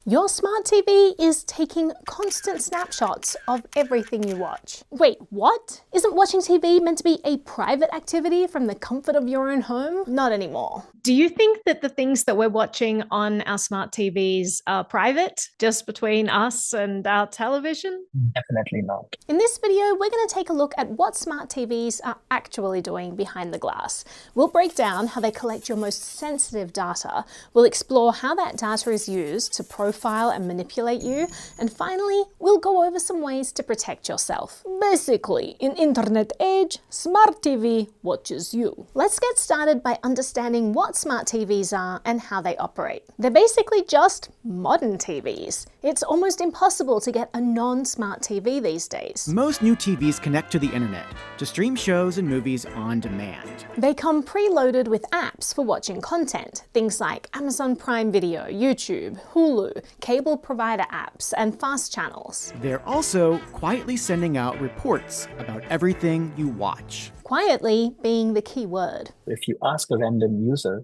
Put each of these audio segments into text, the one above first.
Your smart TV is taking constant snapshots of everything you watch. Wait, what? Isn't watching TV meant to be a private activity from the comfort of your own home? Not anymore. Do you think that the things that we're watching on our smart TVs are private, just between us and our television? Definitely not. In this video, we're going to take a look at what smart TVs are actually doing behind the glass. We'll break down how they collect your most sensitive data. We'll explore how that data is used to profile and manipulate you. And finally, we'll go over some ways to protect yourself. Basically, in internet age, smart TV watches you. Let's get started by understanding what smart TVs are and how they operate. They're basically just modern TVs. It's almost impossible to get a non-smart TV these days. Most new TVs connect to the internet to stream shows and movies on demand. They come preloaded with apps for watching content, things like Amazon Prime Video, YouTube, Hulu, cable provider apps, and fast channels. They're also quietly sending out reports about everything you watch. Quietly being the key word. If you ask a random user,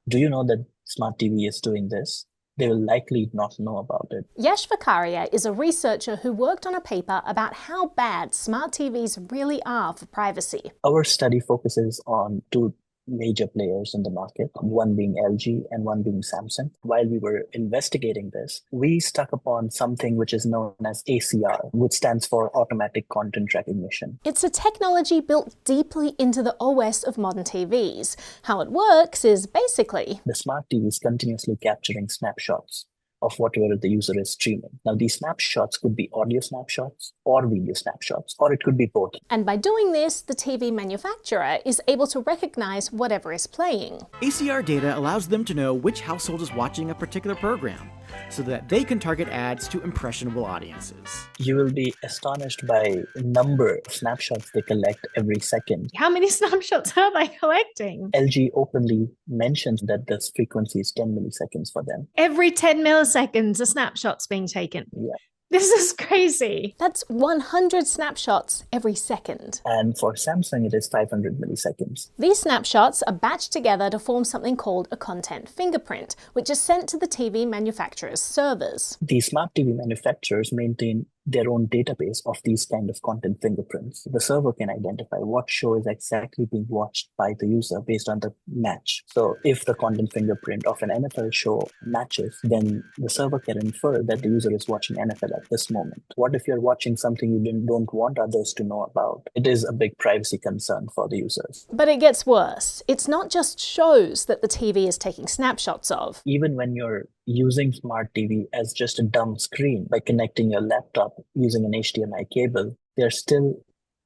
do you know that smart TV is doing this? They will likely not know about it. Yash Vakaria is a researcher who worked on a paper about how bad smart TVs really are for privacy. Our study focuses on two major players in the market, one being LG and one being Samsung. While we were investigating this, we stuck upon something which is known as ACR, which stands for Automatic Content Recognition. It's a technology built deeply into the OS of modern TVs. How it works is basically the smart TV is continuously capturing snapshots of whatever the user is streaming. Now, these snapshots could be audio snapshots or video snapshots, or it could be both. And by doing this, the TV manufacturer is able to recognize whatever is playing. ACR data allows them to know which household is watching a particular program, so that they can target ads to impressionable audiences. You will be astonished by the number of snapshots they collect every second. How many snapshots are they collecting? LG openly mentions that this frequency is 10 milliseconds for them. Every 10 milliseconds, a snapshot's being taken. Yeah. This is crazy. That's 100 snapshots every second. And for Samsung, it is 500 milliseconds. These snapshots are batched together to form something called a content fingerprint, which is sent to the TV manufacturer's servers. These smart TV manufacturers maintain their own database of these kind of content fingerprints. The server can identify what show is exactly being watched by the user based on the match. So if the content fingerprint of an NFL show matches, then the server can infer that the user is watching NFL at this moment. What if you're watching something you don't want others to know about? It is a big privacy concern for the users. But it gets worse. It's not just shows that the TV is taking snapshots of. Even when you're using smart TV as just a dumb screen by connecting your laptop using an HDMI cable, they're still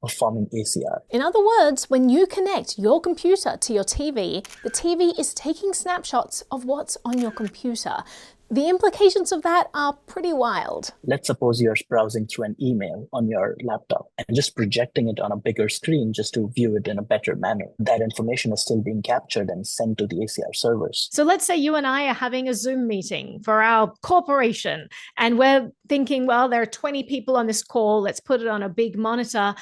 performing ACR. In other words, when you connect your computer to your TV, the TV is taking snapshots of what's on your computer. The implications of that are pretty wild. Let's suppose you're browsing through an email on your laptop and just projecting it on a bigger screen just to view it in a better manner. That information is still being captured and sent to the ACR servers. So let's say you and I are having a Zoom meeting for our corporation, and we're thinking, well, there are 20 people on this call. Let's put it on a big monitor.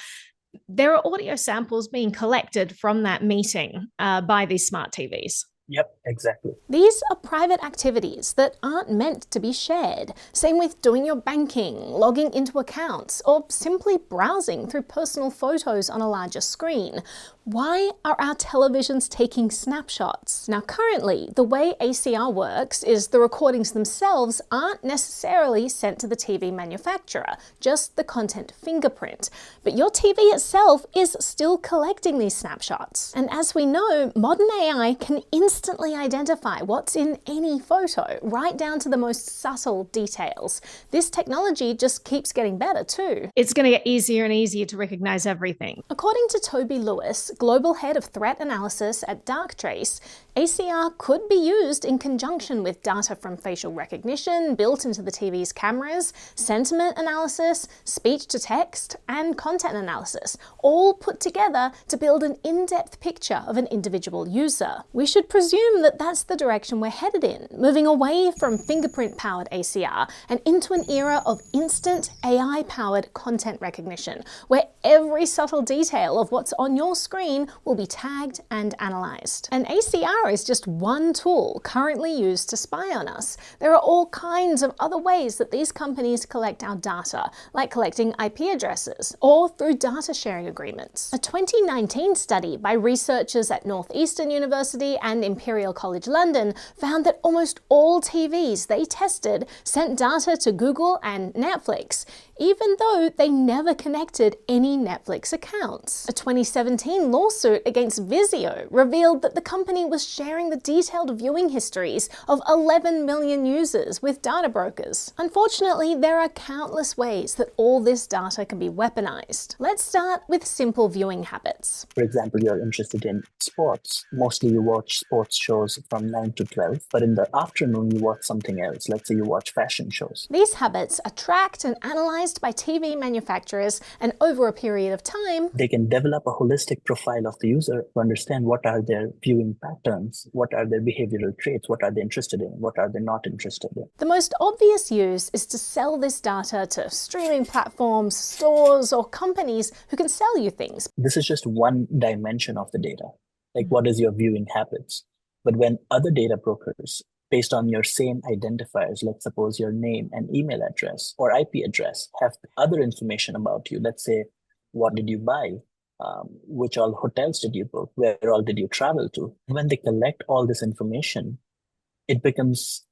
There are audio samples being collected from that meeting by these smart TVs. Yep, exactly. These are private activities that aren't meant to be shared. Same with doing your banking, logging into accounts, or simply browsing through personal photos on a larger screen. Why are our televisions taking snapshots? Now, currently, the way ACR works is the recordings themselves aren't necessarily sent to the TV manufacturer, just the content fingerprint. But your TV itself is still collecting these snapshots. And as we know, modern AI can instantly identify what's in any photo, right down to the most subtle details. This technology just keeps getting better too. It's going to get easier and easier to recognize everything. According to Toby Lewis, Global Head of Threat Analysis at Darktrace, ACR could be used in conjunction with data from facial recognition built into the TV's cameras, sentiment analysis, speech to text, and content analysis, all put together to build an in-depth picture of an individual user. We should presume that that's the direction we're headed in, moving away from fingerprint-powered ACR and into an era of instant AI-powered content recognition, where every subtle detail of what's on your screen will be tagged and analyzed. And ACR ACR is just one tool currently used to spy on us. There are all kinds of other ways that these companies collect our data, like collecting IP addresses or through data sharing agreements. A 2019 study by researchers at Northeastern University and Imperial College London found that almost all TVs they tested sent data to Google and Netflix, even though they never connected any Netflix accounts. A 2017 lawsuit against Vizio revealed that the company was sharing the detailed viewing histories of 11 million users with data brokers. Unfortunately, there are countless ways that all this data can be weaponized. Let's start with simple viewing habits. For example, you're interested in sports. Mostly you watch sports shows from 9 to 12, but in the afternoon you watch something else. Let's say you watch fashion shows. These habits are tracked and analyzed by TV manufacturers, and over a period of time, they can develop a holistic profile of the user to understand what are their viewing patterns, what are their behavioral traits, what are they interested in, what are they not interested in. The most obvious use is to sell this data to streaming platforms, stores, or companies who can sell you things. This is just one dimension of the data, like what is your viewing habits. But when other data brokers, based on your same identifiers, let's suppose your name and email address or IP address, have other information about you, let's say, what did you buy? Which all hotels did you book? Where all did you travel to? When they collect all this information, it becomes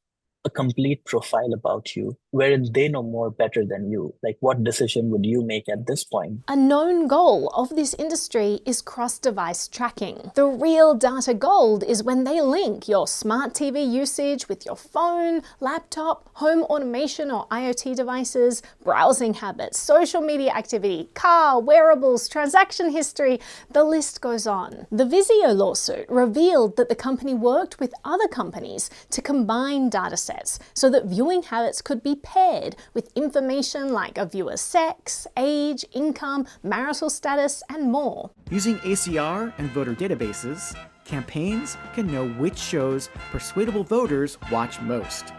a complete profile about you, wherein they know more better than you. Like, what decision would you make at this point? A known goal of this industry is cross-device tracking. The real data gold is when they link your smart TV usage with your phone, laptop, home automation or IoT devices, browsing habits, social media activity, car, wearables, transaction history, the list goes on. The Vizio lawsuit revealed that the company worked with other companies to combine data sets so that viewing habits could be paired with information like a viewer's sex, age, income, marital status, and more. Using ACR and voter databases, campaigns can know which shows persuadable voters watch most,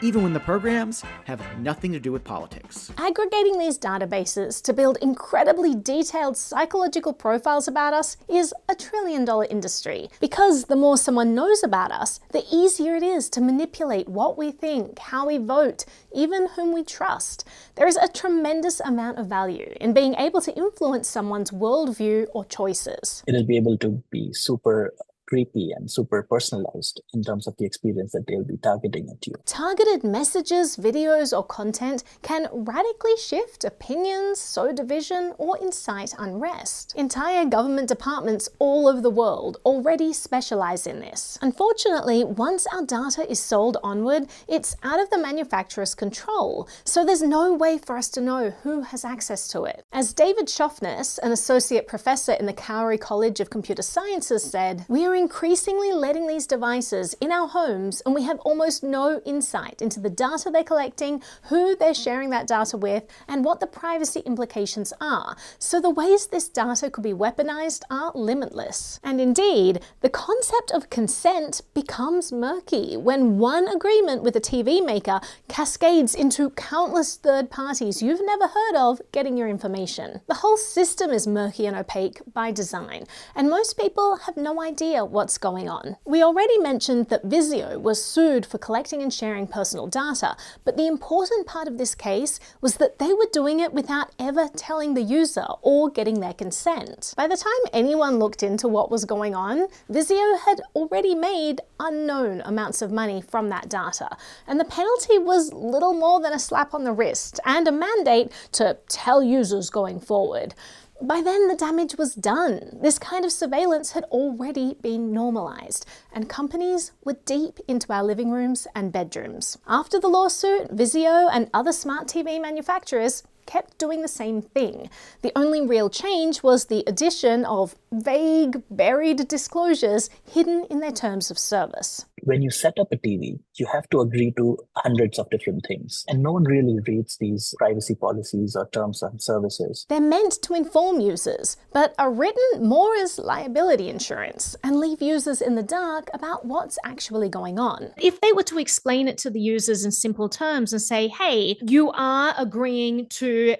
even when the programs have nothing to do with politics. Aggregating these databases to build incredibly detailed psychological profiles about us is a trillion-dollar industry, because the more someone knows about us, the easier it is to manipulate what we think, how we vote, even whom we trust. There is a tremendous amount of value in being able to influence someone's worldview or choices. It'll be able to be super creepy and super personalized in terms of the experience that they'll be targeting at you. Targeted messages, videos, or content can radically shift opinions, sow division, or incite unrest. Entire government departments all over the world already specialize in this. Unfortunately, once our data is sold onward, it's out of the manufacturer's control, so there's no way for us to know who has access to it. As David Shoffness, an associate professor in the Cowrie College of Computer Sciences, said, "We are increasingly letting these devices in our homes, and we have almost no insight into the data they're collecting, who they're sharing that data with, and what the privacy implications are. So the ways this data could be weaponized are limitless." And indeed, the concept of consent becomes murky when one agreement with a TV maker cascades into countless third parties you've never heard of getting your information. The whole system is murky and opaque by design, and most people have no idea what's going on. We already mentioned that Vizio was sued for collecting and sharing personal data, but the important part of this case was that they were doing it without ever telling the user or getting their consent. By the time anyone looked into what was going on, Vizio had already made unknown amounts of money from that data, and the penalty was little more than a slap on the wrist and a mandate to tell users going forward. By then, the damage was done. This kind of surveillance had already been normalized, and companies were deep into our living rooms and bedrooms. After the lawsuit, Vizio and other smart TV manufacturers kept doing the same thing. The only real change was the addition of vague, buried disclosures hidden in their terms of service. When you set up a TV, you have to agree to hundreds of different things, and no one really reads these privacy policies or terms of services. They're meant to inform users, but are written more as liability insurance and leave users in the dark about what's actually going on. If they were to explain it to the users in simple terms and say, hey, you are agreeing to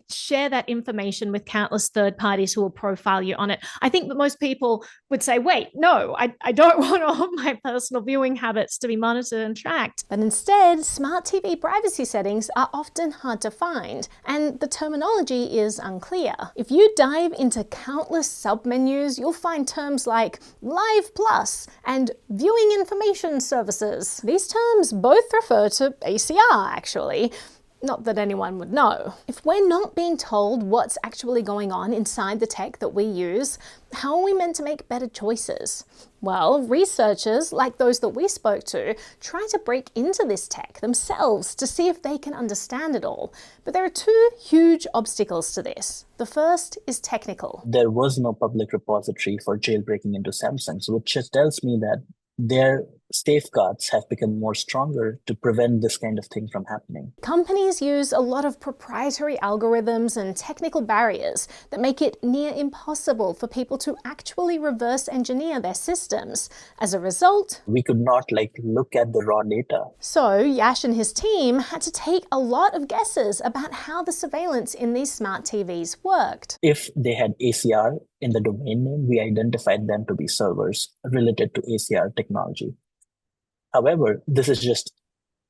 share that information with countless third parties who will profile you on it. I think that most people would say, wait, no, I don't want all my personal viewing habits to be monitored and tracked. But instead, smart TV privacy settings are often hard to find, and the terminology is unclear. If you dive into countless submenus, you'll find terms like Live Plus and Viewing Information Services. These terms both refer to ACR, actually. Not that anyone would know. If we're not being told what's actually going on inside the tech that we use, how are we meant to make better choices? Well, researchers, like those that we spoke to, try to break into this tech themselves to see if they can understand it all. But there are two huge obstacles to this. The first is technical. There was no public repository for jailbreaking into Samsung, which just tells me that their safeguards have become more stronger to prevent this kind of thing from happening. Companies use a lot of proprietary algorithms and technical barriers that make it near impossible for people to actually reverse engineer their systems. As a result, we could not look at the raw data. So Yash and his team had to take a lot of guesses about how the surveillance in these smart TVs worked. If they had ACR in the domain name, we identified them to be servers related to ACR technology. However, this is just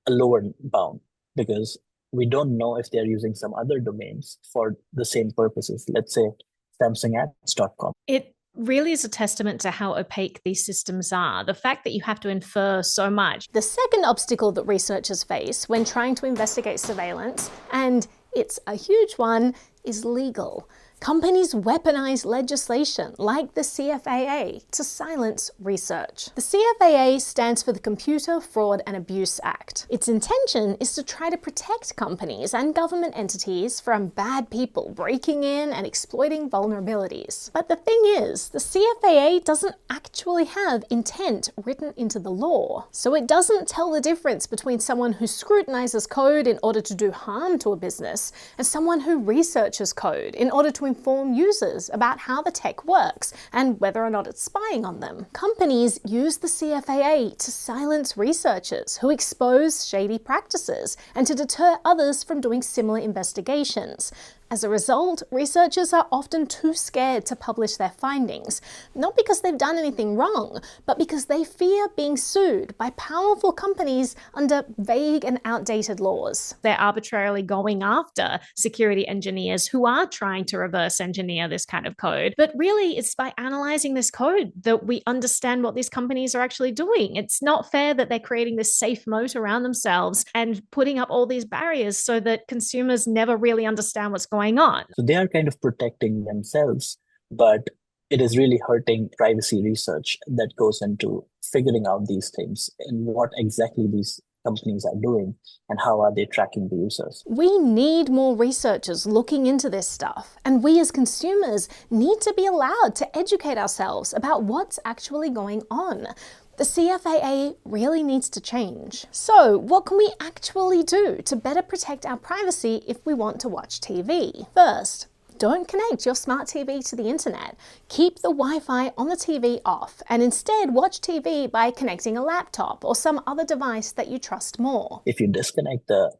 a lower bound because we don't know if they're using some other domains for the same purposes. Let's say SamsungAds.com. It really is a testament to how opaque these systems are. The fact that you have to infer so much. The second obstacle that researchers face when trying to investigate surveillance, and it's a huge one, is legal. Companies weaponize legislation like the CFAA to silence research. The CFAA stands for the Computer Fraud and Abuse Act. Its intention is to try to protect companies and government entities from bad people breaking in and exploiting vulnerabilities. But the thing is, the CFAA doesn't actually have intent written into the law. So it doesn't tell the difference between someone who scrutinizes code in order to do harm to a business and someone who researches code in order to inform users about how the tech works and whether or not it's spying on them. Companies use the CFAA to silence researchers who expose shady practices and to deter others from doing similar investigations. As a result, researchers are often too scared to publish their findings, not because they've done anything wrong, but because they fear being sued by powerful companies under vague and outdated laws. They're arbitrarily going after security engineers who are trying to reverse engineer this kind of code. But really, it's by analyzing this code that we understand what these companies are actually doing. It's not fair that they're creating this safe moat around themselves and putting up all these barriers so that consumers never really understand what's going on. So they are kind of protecting themselves, but it is really hurting privacy research that goes into figuring out these things and what exactly these companies are doing and how are they tracking the users. We need more researchers looking into this stuff, and we as consumers need to be allowed to educate ourselves about what's actually going on. The CFAA really needs to change. So, what can we actually do to better protect our privacy if we want to watch TV? First, don't connect your smart TV to the internet. Keep the Wi-Fi on the TV off and instead watch TV by connecting a laptop or some other device that you trust more. If you disconnect the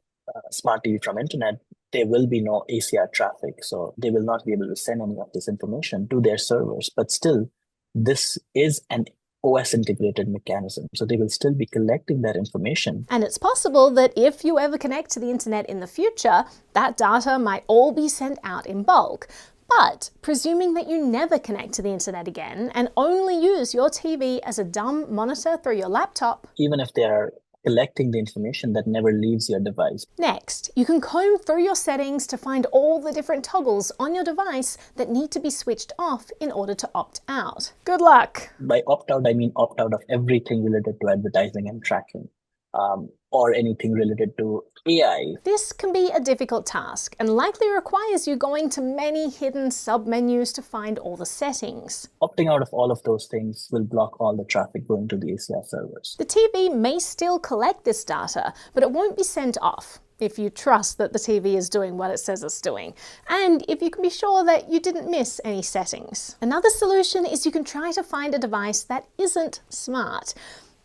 smart TV from internet, there will be no ACR traffic, so they will not be able to send any of this information to their servers. But still, this is an OS integrated mechanism, so they will still be collecting that information. And it's possible that if you ever connect to the internet in the future, that data might all be sent out in bulk. But presuming that you never connect to the internet again and only use your TV as a dumb monitor through your laptop, even if they are collecting the information, that never leaves your device. Next, you can comb through your settings to find all the different toggles on your device that need to be switched off in order to opt out. Good luck! By opt out, I mean opt out of everything related to advertising and tracking, or anything related to AI. This can be a difficult task and likely requires you going to many hidden sub-menus to find all the settings. Opting out of all of those things will block all the traffic going to the ACR servers. The TV may still collect this data, but it won't be sent off, if you trust that the TV is doing what it says it's doing, and if you can be sure that you didn't miss any settings. Another solution is you can try to find a device that isn't smart.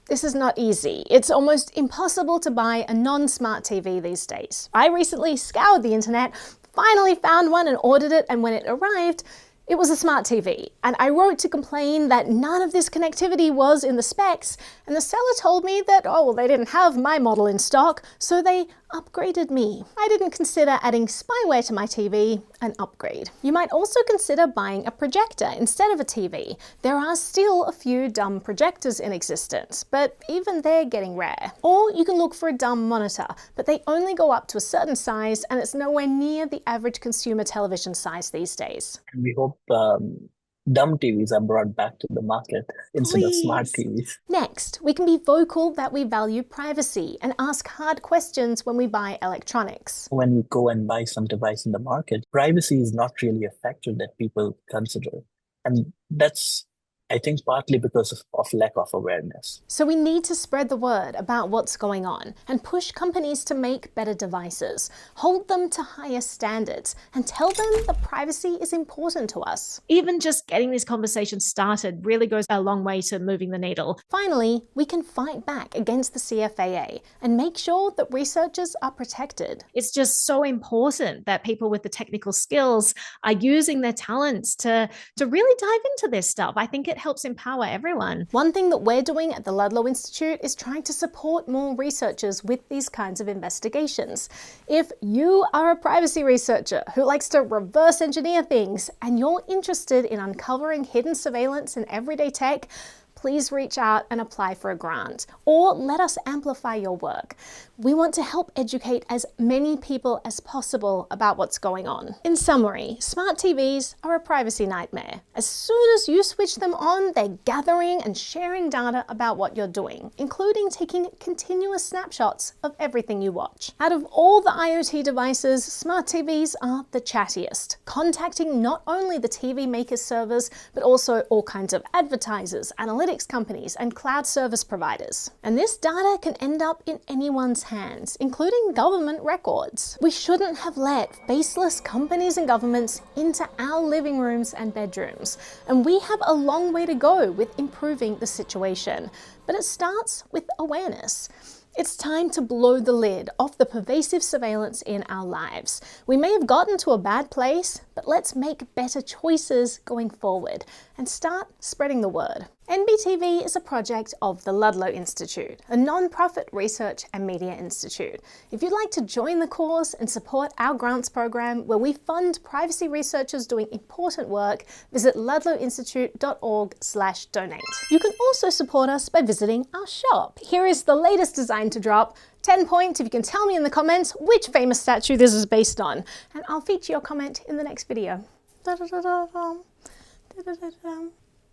This is not easy. It's almost impossible to buy a non-smart TV these days. I recently scoured the internet, finally found one and ordered it, and when it arrived, it was a smart TV, and I wrote to complain that none of this connectivity was in the specs, and the seller told me that, oh, well, they didn't have my model in stock, so they upgraded me. I didn't consider adding spyware to my TV, an upgrade. You might also consider buying a projector instead of a TV. There are still a few dumb projectors in existence, but even they're getting rare. Or you can look for a dumb monitor, but they only go up to a certain size, and it's nowhere near the average consumer television size these days. And we hope dumb TVs are brought back to the market instead of smart TVs. Next, we can be vocal that we value privacy and ask hard questions when we buy electronics. When you go and buy some device in the market, privacy is not really a factor that people consider. And that's, I think, partly because of lack of awareness. So we need to spread the word about what's going on and push companies to make better devices, hold them to higher standards, and tell them that privacy is important to us. Even just getting this conversation started really goes a long way to moving the needle. Finally, we can fight back against the CFAA and make sure that researchers are protected. It's just so important that people with the technical skills are using their talents to really dive into this stuff. I think it helps empower everyone. One thing that we're doing at the Ludlow Institute is trying to support more researchers with these kinds of investigations. If you are a privacy researcher who likes to reverse engineer things and you're interested in uncovering hidden surveillance in everyday tech, please reach out and apply for a grant, or let us amplify your work. We want to help educate as many people as possible about what's going on. In summary, smart TVs are a privacy nightmare. As soon as you switch them on, they're gathering and sharing data about what you're doing, including taking continuous snapshots of everything you watch. Out of all the IoT devices, smart TVs are the chattiest, contacting not only the TV maker's servers, but also all kinds of advertisers, analytics companies, and cloud service providers. And this data can end up in anyone's hands, including government records. We shouldn't have let faceless companies and governments into our living rooms and bedrooms. And we have a long way to go with improving the situation. But it starts with awareness. It's time to blow the lid off the pervasive surveillance in our lives. We may have gotten to a bad place, but let's make better choices going forward and start spreading the word. NBTV is a project of the Ludlow Institute, a non-profit research and media institute. If you'd like to join the cause and support our grants program where we fund privacy researchers doing important work, visit ludlowinstitute.org/donate. You can also support us by visiting our shop. Here is the latest design to drop. 10 points if you can tell me in the comments which famous statue this is based on, and I'll feature your comment in the next video.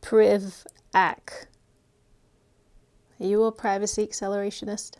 Priv-ac. Are you a privacy accelerationist?